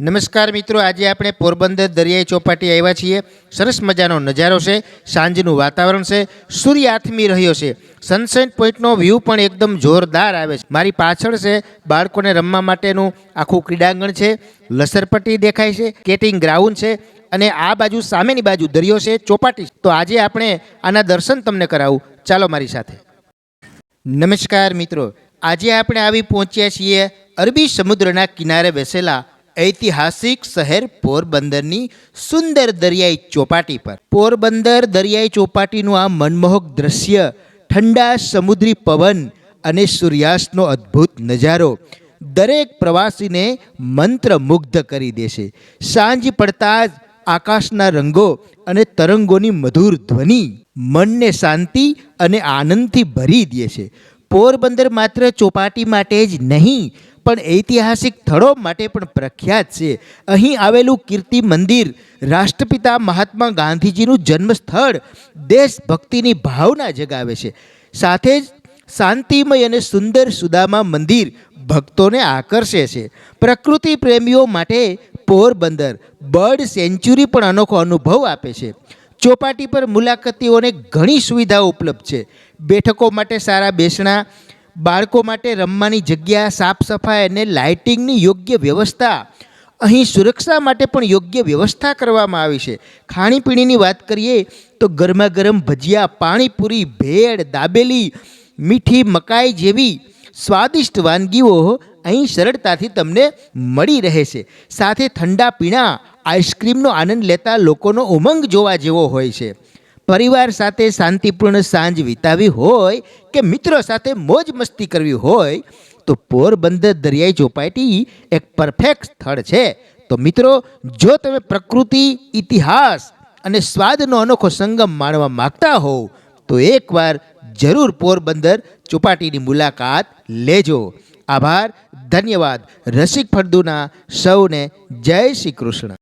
નમસ્કાર મિત્રો, આજે આપણે પોરબંદર દરિયાઈ ચોપાટી આવ્યા છીએ। સરસ મજાનો નજારો છે, સાંજનું વાતાવરણ છે, સૂર્ય આથમી રહ્યો છે, સનસેટ પોઈન્ટનો વ્યૂ પણ એકદમ જોરદાર આવે છે। મારી પાછળ છે બાળકોને રમવા માટેનું આખું ક્રીડાંગણ છે, લસરપટ્ટી દેખાય છે, સ્કેટિંગ ગ્રાઉન્ડ છે અને આ બાજુ સામેની બાજુ દરિયો છે, ચોપાટી। તો આજે આપણે આના દર્શન તમને કરાવું, ચાલો મારી સાથે। નમસ્કાર મિત્રો, આજે આપણે આવી પહોંચ્યા છીએ અરબી સમુદ્રના કિનારે બેસેલા ऐतिहासिक शहर पोरबंदरनी सुंदर दरियाई चौपाटी पर। पोरबंदर दरियाई चौपाटीનું આ મનમોહક દ્રશ્ય, ઠંડા સમુદ્રી પવન અને સૂર્યાસ્તનો અદ્ભુત નજારો દરેક પ્રવાસીને મંત્રમુગ્ધ કરી દેશે। સાંજ પડતા જ આકાશના રંગો અને તરંગોની મધુર ધ્વનિ મનને શાંતિ અને આનંદથી ભરી દે છે। પોરબંદર માત્ર ચોપાટી માટે જ નહીં પણ ઐતિહાસિક સ્થળો માટે પણ પ્રખ્યાત છે। અહીં આવેલું કીર્તિ મંદિર રાષ્ટ્રપિતા મહાત્મા ગાંધીજીનું જન્મસ્થળ દેશભક્તિની ભાવના જગાવે છે। સાથે જ શાંતિમય અને સુંદર સુદામા મંદિર ભક્તોને આકર્ષે છે। પ્રકૃતિ પ્રેમીઓ માટે પોરબંદર બર્ડ સેન્ચ્યુરી પણ અનોખો અનુભવ આપે છે। ચોપાટી પર મુલાકાતીઓને ઘણી સુવિધાઓ ઉપલબ્ધ છે। બેઠકો માટે સારા બેસણા, બાળકો માટે રમવાની જગ્યા, સાફ સફાઈ અને લાઇટિંગની યોગ્ય વ્યવસ્થા। અહીં સુરક્ષા માટે પણ યોગ્ય વ્યવસ્થા કરવામાં આવી છે। ખાણીપીણીની વાત કરીએ તો ગરમા ગરમ ભજીયા, પાણીપુરી, ભેળ, દાબેલી, મીઠી મકાઈ જેવી સ્વાદિષ્ટ વાનગીઓ અહીં સરળતાથી તમને મળી રહે છે। સાથે ઠંડા પીણા, આઈસ્ક્રીમનો આનંદ લેતા લોકોનો ઉમંગ જોવા જેવો હોય છે। પરિવાર સાથે શાંતિપૂર્ણ સાંજ વિતાવી હોય કે મિત્રો સાથે મોજ મસ્તી કરવી હોય તો પોરબંદર દરિયાઈ ચોપાટી એક પરફેક્ટ સ્થળ છે। તો મિત્રો, જો તમે પ્રકૃતિ, ઇતિહાસ અને સ્વાદનો અનોખો સંગમ માણવા માગતા હોવ તો એકવાર જરૂર પોરબંદર ચોપાટીની મુલાકાત લેજો। આભાર, ધન્યવાદ। રસિક ફળદુના સૌને જય શ્રી કૃષ્ણ।